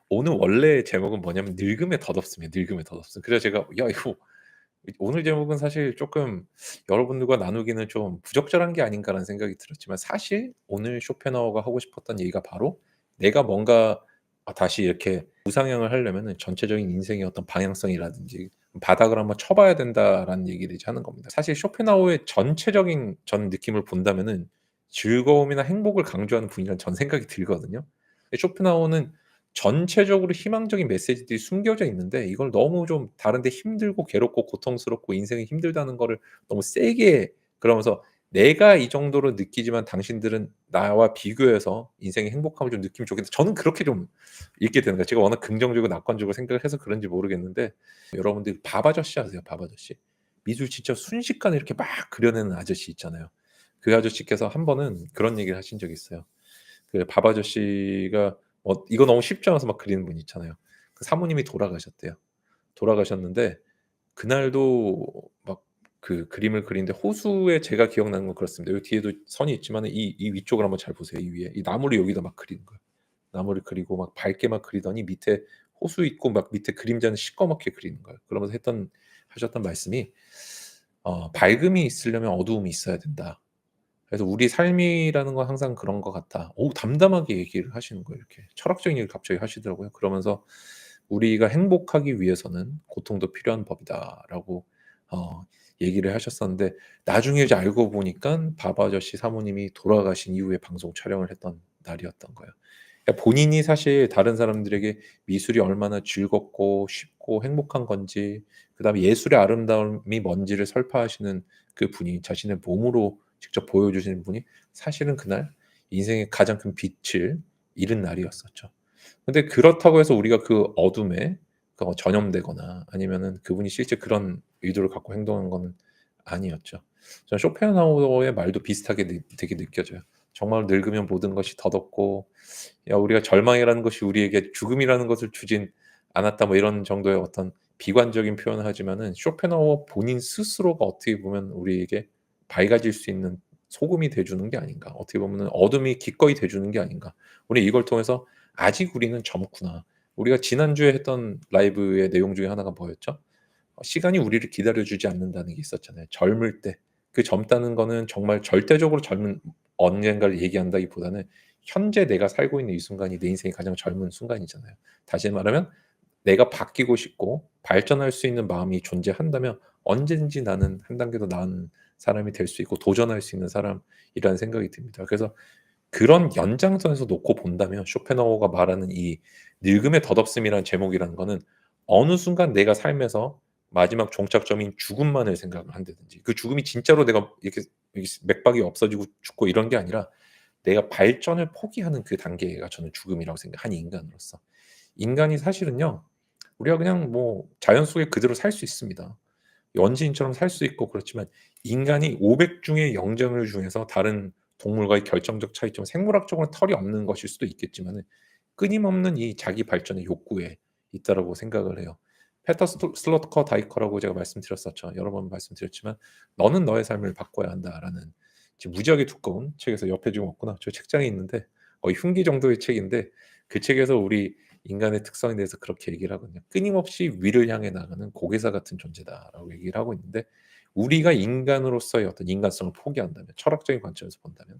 오늘 원래 제목은 뭐냐면 늙음의 덧없음이에요. 늙음의 덧없음. 그래서 제가 야 이거 오늘 제목은 사실 쪼끔 여러분들과 나누기는 좀 부적절한 게 아닌가라는 생각이 들었지만 사실 오늘 쇼펜하우어가 하고 싶었던 얘기가 바로 내가 뭔가 다시 이렇게 우상향을 하려면은 전체적인 인생의 어떤 방향성이라든지 '바닥을 한번 쳐 봐야 된다.'라는 얘기를 이제 하는 겁니다. 사실 쇼펜하우어의 전체적인 전 느낌을 본다면은 즐거움이나 행복을 강조하는 분이라는 전 생각이 들거든요. 쇼펜하우어는 전체적으로 희망적인 메시지들이 숨겨져 있는데 이걸 너무 좀 다른데 힘들고 괴롭고 고통스럽고 인생이 힘들다는 거를 너무 세게 그러면서 "내가 이 정도로 느끼지만 당신들은 나와 비교해서 인생의 행복함을 좀 느끼면 좋겠다." 저는 그렇게 좀 읽게 되는 거예요. 제가 워낙 긍정적이고 낙관적으로 생각을 해서 그런지 모르겠는데 여러분들 밥 아저씨 아세요? 밥 아저씨? 미술 진짜 순식간에 이렇게 막 그려내는 아저씨 있잖아요. 그 아저씨께서 한 번은 그런 얘기를 하신 적이 있어요. 그 밥 아저씨가 이거 너무 쉽지 않아서 막 그리는 분 있잖아요. 그 사모님이 돌아가셨대요. 돌아가셨는데 그날도 막 그 그림을 그리는데 호수에 제가 기억나는 건 그렇습니다. 여기 뒤에도 선이 있지만은 이 위쪽을 한번 잘 보세요, 이 위에. 이 나무를 여기다 막 그리는 거예요. 나무를 그리고 막 밝게 막 그리더니 밑에 호수 있고 막 밑에 그림자는 시꺼멓게 그리는 거예요. 그러면서 하셨던 말씀이 "밝음이 있으려면 어두움이 있어야 된다." 그래서 "우리 삶이라는 건 항상 그런 것 같다." 담담하게 얘기를 하시는 거예요 이렇게. 철학적인 얘기를 갑자기 하시더라고요. 그러면서 "우리가 행복하기 위해서는 고통도 필요한 법이다."라고 어 얘기를 하셨었는데 나중에 이제 알고 보니깐 밥 아저씨 사모님이 돌아가신 이후에 방송 촬영을 했던 날이었던 거예요. 그러니까 본인이 사실 다른 사람들에게 미술이 얼마나 즐겁고 쉽고 행복한 건지 그다음에 예술의 아름다움이 뭔지를 설파하시는 그 분이 자신의 몸으로 직접 보여주시는 분이 사실은 그날 인생의 가장 큰 빛을 잃은 날이었었죠. 근데 그렇다고 해서 우리가 그 어둠에 전염되거나 아니면은 그분이 실제 그런 의도를 갖고 행동한 거는 아니었죠. 저는 쇼펜하우어의 말도 비슷하게 되게 느껴져요. 정말 늙으면 모든 것이 덧없고 야 우리가 절망이라는 것이 우리에게 죽음이라는 것을 주진 않았다 뭐 이런 정도의 어떤 비관적인 표현을 하지만은 쇼펜하우어 본인 스스로가 어떻게 보면 우리에게 밝아질 수 있는 소금이 돼 주는 게 아닌가. 어떻게 보면은 어둠이 기꺼이 돼 주는 게 아닌가. 우리 이걸 통해서 '아직 우리는 젊구나.' 우리가 지난주에 했던 라이브의 내용 중에 하나가 뭐였죠? 시간이 우리를 기다려 주지 않는다는 게 있었잖아요. 젊을 때. 그 젊다는 거는 정말 절대적으로 젊은 언젠가를 얘기한다기보다는 현재 내가 살고 있는 이 순간이 내 인생의 가장 젊은 순간이잖아요. 다시 말하면 내가 바뀌고 싶고 발전할 수 있는 마음이 존재한다면 언제든지 나는 한 단계 더 나은 사람이 될 수 있고 도전할 수 있는 사람이라는 생각이 듭니다. 그래서 그런 연장선에서 놓고 본다면 쇼펜하우어가 말하는 이 늙음의 덧없음이라는 제목이라는 거는 어느 순간 내가 삶에서 마지막 종착점인 죽음만을 생각을 한다든지 그 죽음이 진짜로 내가 이렇게 맥박이 없어지고 죽고 이런 게 아니라 내가 발전을 포기하는 그 단계가 저는 죽음이라고 한 인간으로서. 인간이 사실은요. 우리가 그냥 뭐 자연 속에 그대로 살 수 있습니다. 원시인처럼 살 수 있고 그렇지만 인간이 500 중의 영장류 중에서 다른 동물과의 결정적 차이점 생물학적으로는 털이 없는 것일 수도 있겠지만은 끊임없는 이 자기 발전의 욕구에 있다라고 생각을 해요. 페터 슬러커 다이커라고 제가 말씀드렸었죠. 여러 번 말씀드렸지만 "너는 너의 삶을 바꿔야 한다."라는 지금 무지하게 두꺼운 책에서 옆에 지금 없구나. 저 책장에 있는데 거의 흉기 정도의 책인데 그 책에서 우리 인간의 특성에 대해서 그렇게 얘기를 하거든요. "끊임없이 위를 향해 나가는 고개사 같은 존재다."라고 얘기를 하고 있는데 우리가 인간으로서의 어떤 인간성을 포기한다면 철학적인 관점에서 본다면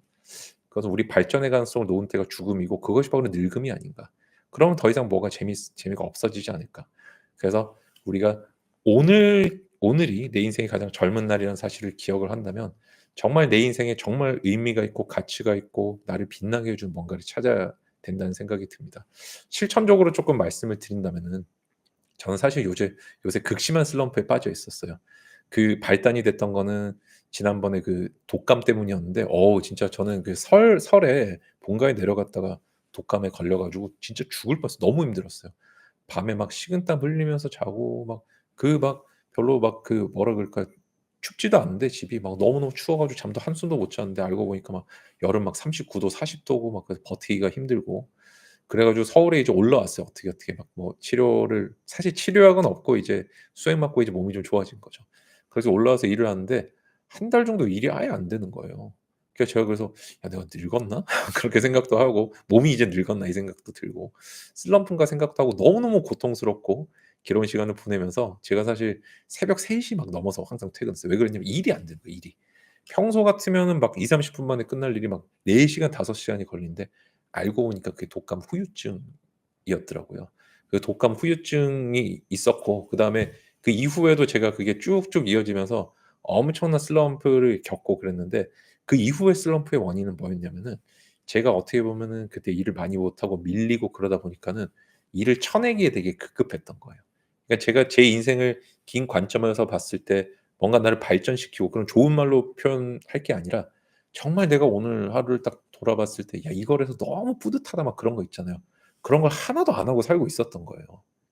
그것은 우리 발전의 가능성을 놓은 때가 죽음이고 그것이 바로 늙음이 아닌가. 그러면 더 이상 뭐가 재미가 없어지지 않을까. 그래서 우리가 오늘이 내 인생의 가장 젊은 날이라는 사실을 기억을 한다면 정말 내 인생에 정말 의미가 있고 가치가 있고 나를 빛나게 해 주는 뭔가를 찾아야 된다는 생각이 듭니다. 실천적으로 쪼끔 말씀을 드린다면은 저는 사실 요새 극심한 슬럼프에 빠져 있었어요. 그 발단이 됐던 거는 지난번에 그 독감 때문이었는데 진짜 저는 그 설에 본가에 내려갔다가 독감에 걸려 가지고 진짜 죽을 뻔했어요. 너무 힘들었어요. 밤에 막 식은땀 흘리면서 자고 막 별로 막 그 뭐라 그럴까 춥지도 않은데 집이 막 너무너무 추워 가지고 잠도 한숨도 못 잤는데 알고 보니까 막 여름 막 39 도 40 도고 막 그래서 버티기가 힘들고 그래 가지고 서울에 이제 올라왔어요. 어떻게 막 뭐 치료를 사실 치료약은 없고 이제 수액 맞고 이제 몸이 좀 좋아진 거죠. 그래서 올라와서 일을 하는데 한 달 정도 일이 아예 안 되는 거예요. 그래서 제가 그래서 '야 내가 늙었나?' 그렇게 생각도 하고 '몸이 이제 늙었나?' 이 생각도 들고 슬럼프인가 생각도 하고 너무너무 고통스럽고 괴로운 시간을 보내면서 제가 사실 새벽 3시 막 넘어서 항상 퇴근했어요. 왜 그랬냐면 일이 안 되는 거예요, 일이. 평소 같으면은 막 20-30분 만에 끝날 일이 막 4 시간 5 시간이 걸리는데 알고 보니까 그게 독감 후유증이었더라고요. 그 독감 후유증이 있었고 그다음에 그 이후에도 제가 그게 쭉쭉 이어지면서 엄청난 슬럼프를 겪고 그랬는데 그 이후의 슬럼프의 원인은 뭐였냐면은 제가 어떻게 보면은 그때 일을 많이 못하고 밀리고 그러다 보니까는 일을 쳐내기에 되게 급급했던 거예요. 그러니까 제가 제 인생을 긴 관점에서 봤을 때 뭔가 나를 발전시키고 그런 좋은 말로 표현할 게 아니라 정말 내가 오늘 하루를 딱 돌아봤을 때 '야 이걸 해서 너무 뿌듯하다.' 막 그런 거 있잖아요. 그런 걸 하나도 안 하고 살고 있었던 거예요.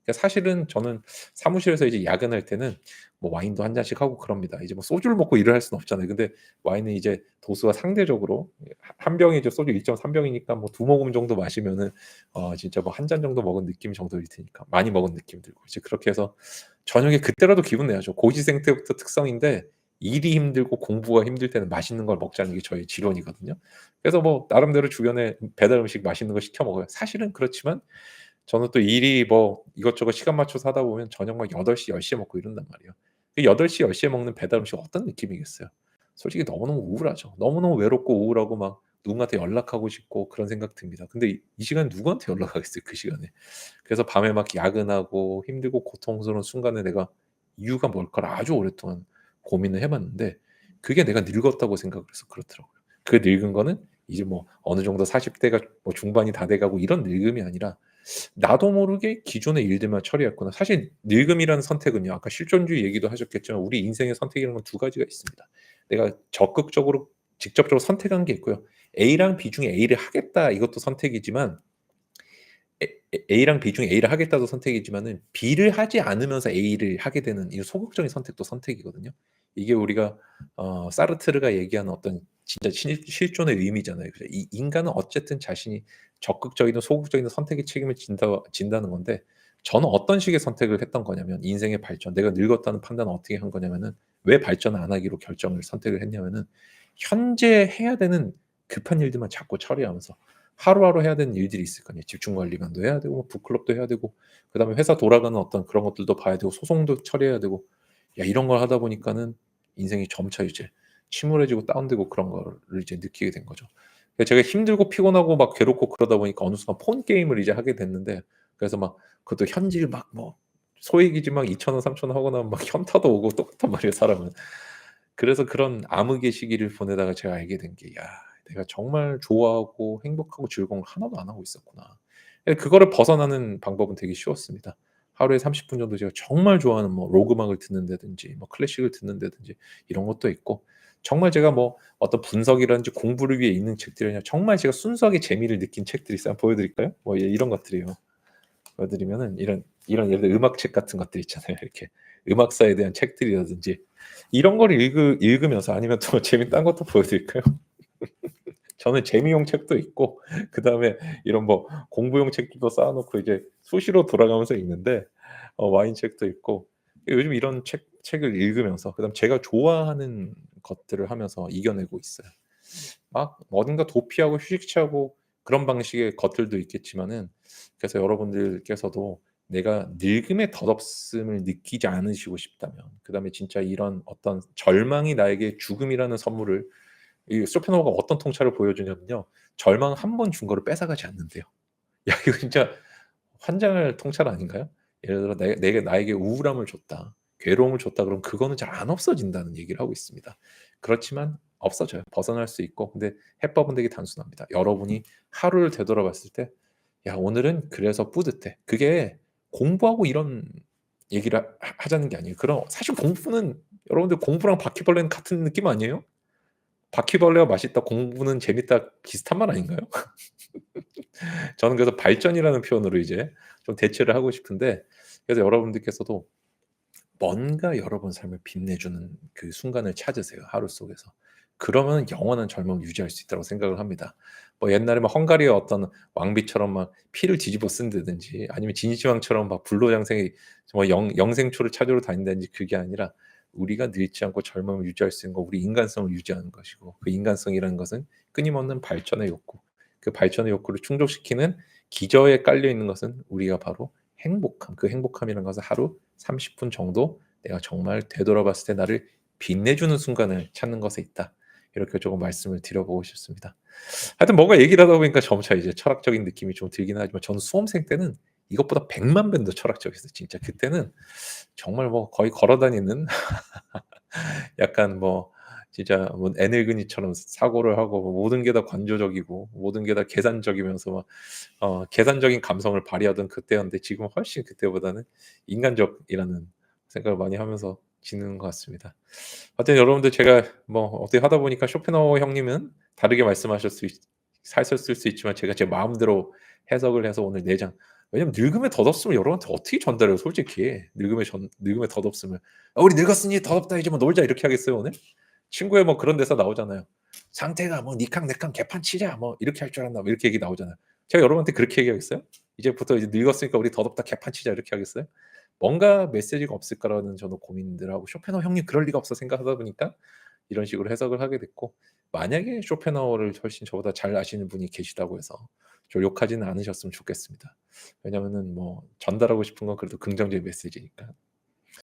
그러니까 사실은 저는 사무실에서 이제 야근할 때는 뭐 와인도 한 잔씩 하고 그럽니다. 이제 뭐 소주를 먹고 일을 할 수는 없잖아요. 근데 와인은 이제 도수가 상대적으로 한 병이 이제 소주 1.3 병이니까 뭐 두 모금 정도 마시면은 진짜 뭐 한 잔 정도 먹은 느낌 정도일 테니까 많이 먹은 느낌 들고 이제 그렇게 해서 저녁에 그때라도 기분 내야죠. 고시생 때부터 특성인데 일이 힘들고 공부가 힘들 때는 맛있는 걸 먹자는 게 저의 지론이거든요. 그래서 뭐 나름대로 주변에 배달 음식 맛있는 거 시켜 먹어요. 사실은 그렇지만 저는 또 일이 뭐 이것저것 시간 맞춰서 하다 보면 저녁 막 8시 10 시에 먹고 이런단 말이에요. 그 8시 10 시에 먹는 배달 음식 어떤 느낌이겠어요. 솔직히 너무너무 우울하죠. 너무너무 외롭고 우울하고 막 누군가한테 연락하고 싶고 그런 생각 듭니다. 근데 이 시간에 누구한테 연락하겠어요, 그 시간에. 그래서 밤에 막 야근하고 힘들고 고통스러운 순간에 내가 이유가 뭘까를 아주 오랫동안 고민을 해 봤는데 그게 내가 늙었다고 생각을 해서 그렇더라고요. 그 늙은 거는 이제 뭐 어느 정도 40 대가 뭐 중반이 다 돼 가고 이런 늙음이 아니라 나도 모르게 기존의 일들만 처리했구나. 사실 늙음이라는 선택은요. 아까 실존주의 얘기도 하셨겠지만 우리 인생의 선택이라는 건 두 가지가 있습니다. 내가 적극적으로 직접적으로 선택한 게 있고요. A랑 B 중에 A를 하겠다 이것도 선택이지만 A랑 B 중에 A를 하겠다도 선택이지만은 B를 하지 않으면서 A를 하게 되는 이 소극적인 선택도 선택이거든요. 이게 우리가 사르트르가 얘기하는 어떤 진짜 실존의 의미잖아요. 그래서 이 인간은 어쨌든 자신이 적극적이든 소극적이든 선택의 책임을 진다는 건데 저는 어떤 식의 선택을 했던 거냐면 인생의 발전, 내가 늙었다는 판단을 어떻게 한 거냐면은 왜 발전을 안 하기로 결정을 선택을 했냐면은 현재 해야 되는 급한 일들만 자꾸 처리하면서 하루하루 해야 되는 일들이 있을 거 아니에요. 집중 관리관도 해야 되고 뭐 북클럽도 해야 되고 그다음에 회사 돌아가는 어떤 그런 것들도 봐야 되고 소송도 처리해야 되고 야 이런 걸 하다 보니까는 인생이 점차 이제 침울해지고 다운되고 그런 거를 이제 느끼게 된 거죠. 그래서 제가 힘들고 피곤하고 막 괴롭고 그러다 보니까 어느 순간 폰 게임을 이제 하게 됐는데 그래서 막 그것도 현질 막 뭐 소액이지 막 2,000원 3,000원 하고 나면 막 현타도 오고 똑같단 말이에요 사람은. 그래서 그런 암흑의 시기를 보내다가 제가 알게 된 게 '야 내가 정말 좋아하고 행복하고 즐거운 걸 하나도 안 하고 있었구나.' 예 그거를 벗어나는 방법은 되게 쉬웠습니다. 하루에 30분 정도 제가 정말 좋아하는 뭐 록 음악을 듣는다든지 뭐 클래식을 듣는다든지 이런 것도 있고 정말 제가 뭐 어떤 분석이라든지 공부를 위해 읽는 책들이 아니라 정말 제가 순수하게 재미를 느낀 책들이 있어요. 한번 보여 드릴까요? 뭐 이런 것들이요. 보여 드리면은 이런 예를 들어 음악책 같은 것들 있잖아요. 이렇게 음악사에 대한 책들이라든지 이런 걸 읽으면서 아니면 또 재밌는 딴 것도 보여 드릴까요? 저는 재미용 책도 있고 그다음에 이런 뭐 공부용 책들도 쌓아 놓고 이제 수시로 돌아가면서 읽는데 와인 책도 있고 요즘 이런 책을 읽으면서 그다음에 제가 좋아하는 것들을 하면서 이겨내고 있어요. 막 어딘가 도피하고 휴식 취하고 그런 방식의 것들도 있겠지만은 그래서 여러분들께서도 내가 늙음의 덧없음을 느끼지 않으시고 싶다면 그다음에 진짜 이런 어떤 절망이 나에게 죽음이라는 선물을 이 쇼펜하우어가 어떤 통찰을 보여주냐면요. 절망 한 번 준 거를 뺏어가지 않는대요. 야 이거 진짜 환장할 통찰 아닌가요? 예를 들어 내 내게 나에게 우울함을 줬다. 괴로움을 줬다 그러면 그거는 잘 안 없어진다는 얘기를 하고 있습니다. 그렇지만 없어져요. 벗어날 수 있고 근데 해법은 되게 단순합니다. 여러분이 하루를 되돌아봤을 때 '야 오늘은 그래서 뿌듯해.' 그게 공부하고 이런 얘기를 하자는 게 아니에요. 그런 사실 공부는 여러분들 공부랑 바퀴벌레는 같은 느낌 아니에요? 바퀴벌레가 맛있다, 공부는 재밌다 비슷한 말 아닌가요? 저는 그래서 발전이라는 표현으로 이제 좀 대체를 하고 싶은데 그래서 여러분들께서도 뭔가 여러분 삶을 빛내주는 그 순간을 찾으세요, 하루 속에서. 그러면 영원한 젊음을 유지할 수 있다고 생각을 합니다. 뭐 옛날에 막 헝가리의 어떤 왕비처럼 막 피를 뒤집어 쓴다든지 아니면 진시황처럼 막 불로장생이 정말 영생초를 찾으러 다닌다든지 그게 아니라 우리가 늙지 않고 젊음을 유지할 수 있는 건 우리 인간성을 유지하는 것이고 그 인간성이라는 것은 끊임없는 발전의 욕구, 그 발전의 욕구를 충족시키는 기저에 깔려 있는 것은 우리가 바로 행복함, 그 행복함이라는 것은 하루 30분 정도 내가 정말 되돌아봤을 때 나를 빛내주는 순간을 찾는 것에 있다. 이렇게 조금 말씀을 드려 보고 싶습니다. 하여튼 뭔가 얘기를 하다 보니까 점차 이제 철학적인 느낌이 좀 들긴 하지만 저는 수험생 때는 이것보다 100만 배는 더 철학적이었어요. 진짜 그때는 정말 뭐 거의 걸어 다니는 약간 뭐 진짜 뭐 애늙은이처럼 사고를 하고 뭐 모든 게 다 관조적이고 모든 게 다 계산적이면서 막 계산적인 감성을 발휘하던 그때였는데 지금은 훨씬 그때보다는 인간적이라는 생각을 많이 하면서 지내는 것 같습니다. 하여튼 여러분들 제가 뭐 어떻게 하다 보니까 쇼펜하우어 형님은 다르게 하셨을 수 있지만 제가 제 마음대로 해석을 해서 오늘 4장. 왜냐면 늙음의 덧없음을 여러분한테 어떻게 전달해요 솔직히. 늙음의 덧없음을. "아 우리 늙었으니 덧없다. 이제 뭐 놀자." 이렇게 하겠어요 오늘? 친구의 뭐 그런 대사 나오잖아요. "상태가 뭐 니캉 내캉 개판 치자." 뭐 이렇게 할 줄 알았나 뭐 이렇게 얘기 나오잖아요. 제가 여러분한테 그렇게 얘기하겠어요? "이제부터 이제 늙었으니까 우리 덧없다 개판 치자." 이렇게 하겠어요? 뭔가 메시지가 없을까라는 저는 고민들 하고 '쇼펜하우어 형님 그럴 리가 없어.' 생각하다 보니까 이런 식으로 해석을 하게 됐고 만약에 쇼펜하우어를 훨씬 저보다 잘 아시는 분이 계시다고 해서 저를 욕하지는 않으셨으면 좋겠습니다. 왜냐면은 뭐 전달하고 싶은 건 그래도 긍정적인 메시지니까.